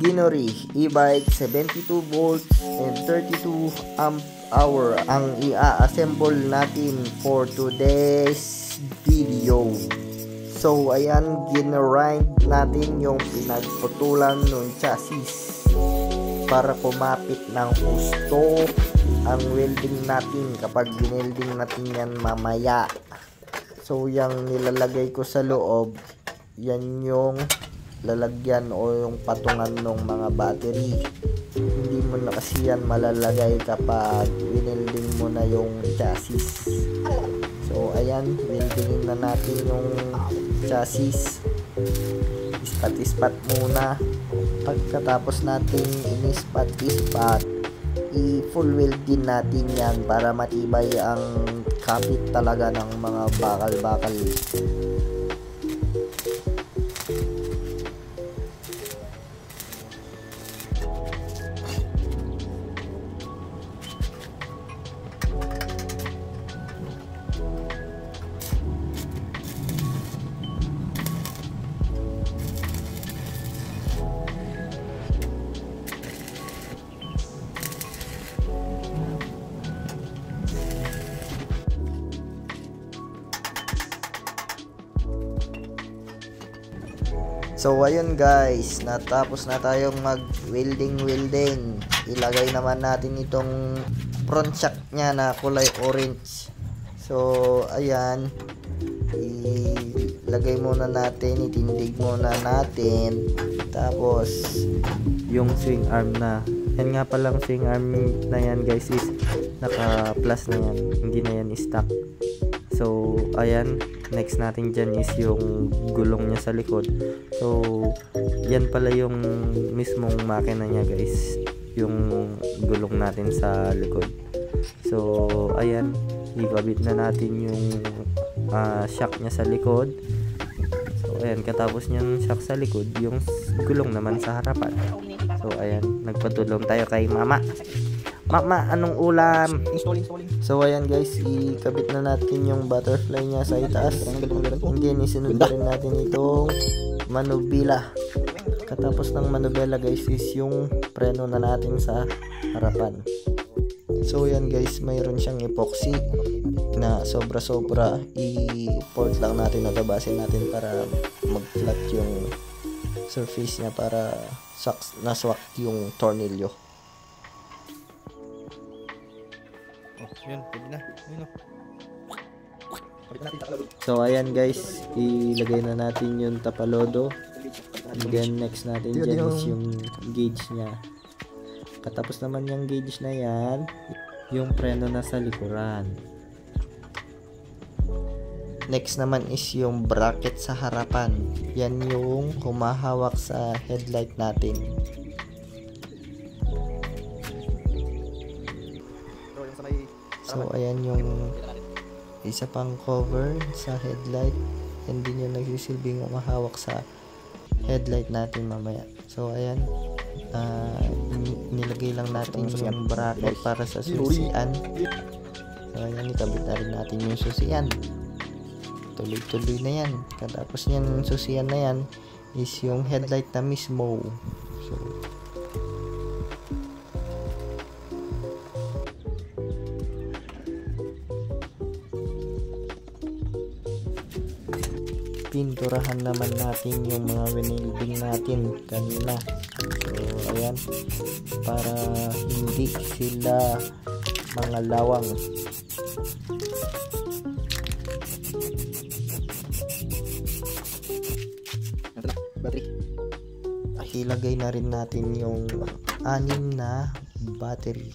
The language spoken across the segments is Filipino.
Ginori e-bike 72 volts and 32 amp hour ang i-assemble natin for today's video. So ayan, ginrind natin yung pinagputulan ng chassis para kumapit ng husto ang welding natin kapag ginelding natin yan mamaya. So yung nilalagay ko sa loob, yan yung lalagyan o yung patungan ng mga battery. Hindi mo na kasi yan malalagay kapag winelding mo na yung chassis. So ayan, weldingin na natin yung chassis. Ispat-ispat muna. Pagkatapos natin inispat-ispat, i-full weld din natin yan para matibay ang kapit talaga ng mga bakal-bakal. So ayun guys, natapos na tayong mag welding. Ilagay naman natin itong front shock nya na kulay orange. So ayan, ilagay muna natin, itindig muna natin. Tapos yung swing arm na, yan nga palang swing arm na yan guys is naka plus na yan, hindi na yan stock. So ayan, next natin dyan is yung gulong niya sa likod. So yan pala yung mismong makina niya guys, yung gulong natin sa likod. So ayan, ikabit na natin yung shock niya sa likod. So ayan, katapos niyang shock sa likod, yung gulong naman sa harapan. So ayan, nagpatulong tayo kay mama. Mama, anong ulam? So ayan guys, ikabit na natin yung butterfly niya sa itaas. And then isunod rin natin itong manubila. Katapos ng manubela guys is yung preno na natin sa harapan. So ayan guys, mayroon siyang epoxy na sobra-sobra. I-port lang natin, nagabasin natin para mag-flat yung surface niya para naswak yung tornilyo. Yun, pwede na. Yun, so ayan guys, ilagay na natin yung tapalodo. And then next natin dyan is yung gauge nya. Katapos naman yung gauge na yan, yung preno na sa likuran. Next naman is yung bracket sa harapan. Yan yung humahawak sa headlight natin. So ayan yung isa pang cover sa headlight, and din yung nagsisilbing umahawak sa headlight natin mamaya. So ayan, nilagay lang natin yung bracket para sa susian. So ayan, ikabit na rin natin yung susian. Tuloy-tuloy na yan. Katapos yan, susian na yan is yung headlight na mismo. So pinturahan naman natin yung mga winelding natin kanina. So ayan, para hindi sila mga lawang. Ilagay na rin natin yung 6 na battery.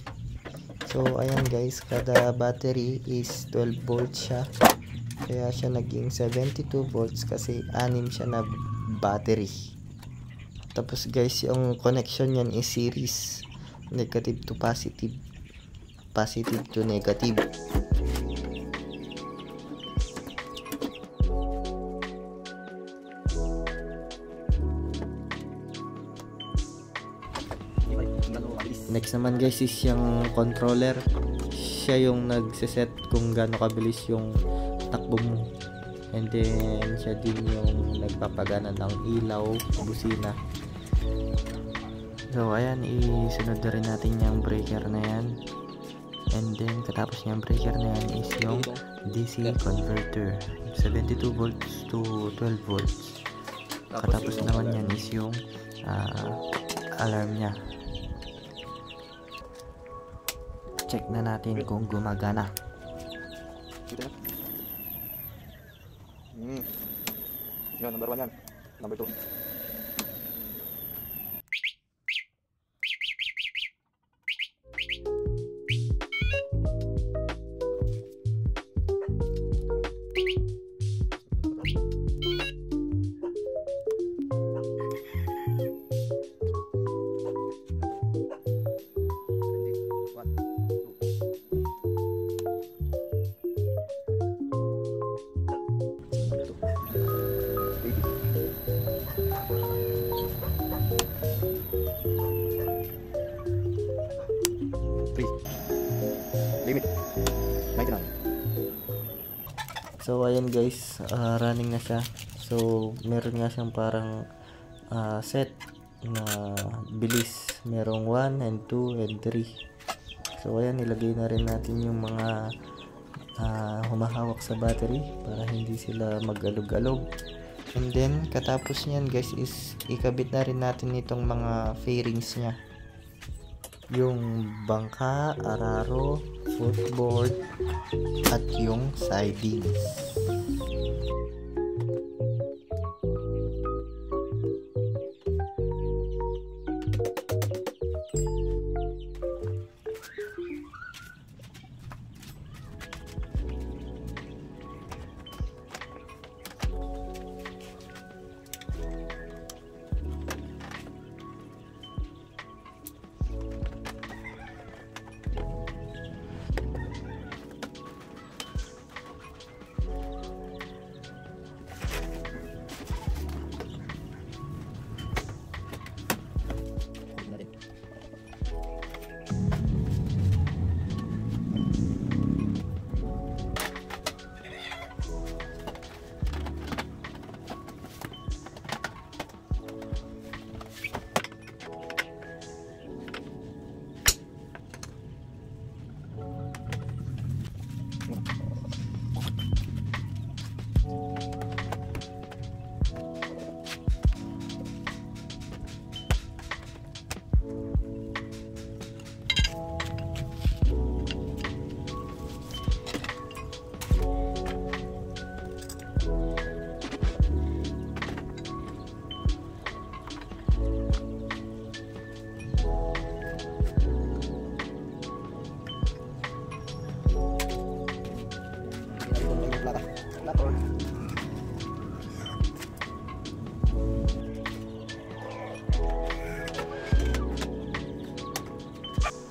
So ayan guys, kada battery is 12 volts siya. Kaya siya naging 72 volts kasi 6 siya na battery. Tapos guys, yung connection yan is series, negative to positive, positive to negative. Next naman guys is yung controller. Siya yung nagsiset kung gaano kabilis yung takbo mo. And then siya din yung nagpapagana ng ilaw, busina. So ayan, isunod na rin natin yung breaker na yan. And then katapos yung breaker na yan is yung DC converter, 72 volts to 12 volts. Katapos naman yan is yung alarm nya. Check na natin kung gumagana. Yan, number 1 yan. Number 2. Limit 99. So ayan guys, running na siya. So meron nga siyang parang set na bilis. Merong 1 and 2 and 3. So ayan, nilagay na rin natin yung mga humahawak sa battery para hindi sila mag-alog-alog. And then katapos niyan guys is ikabit na rin natin itong mga fairings niya, yung bangka, araro, footboard at yung sidings.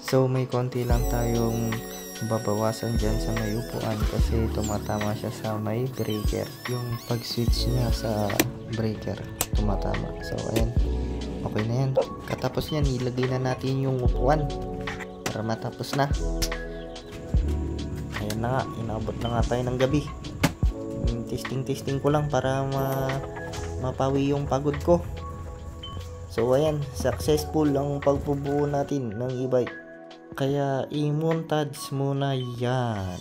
So may konti lang tayong babawasan dyan sa may upuan kasi tumatama siya sa may breaker. Yung pag switch niya sa breaker tumatama. So ayan, okay na yan. Katapos niyan, ilagay na natin yung upuan para matapos na. Ayan na nga, inabot na nga tayo ng gabi. Testing ko lang para mapawi yung pagod ko. So ayan, successful ang pagbubuo natin ng e-bike. Kaya i-montage muna yan.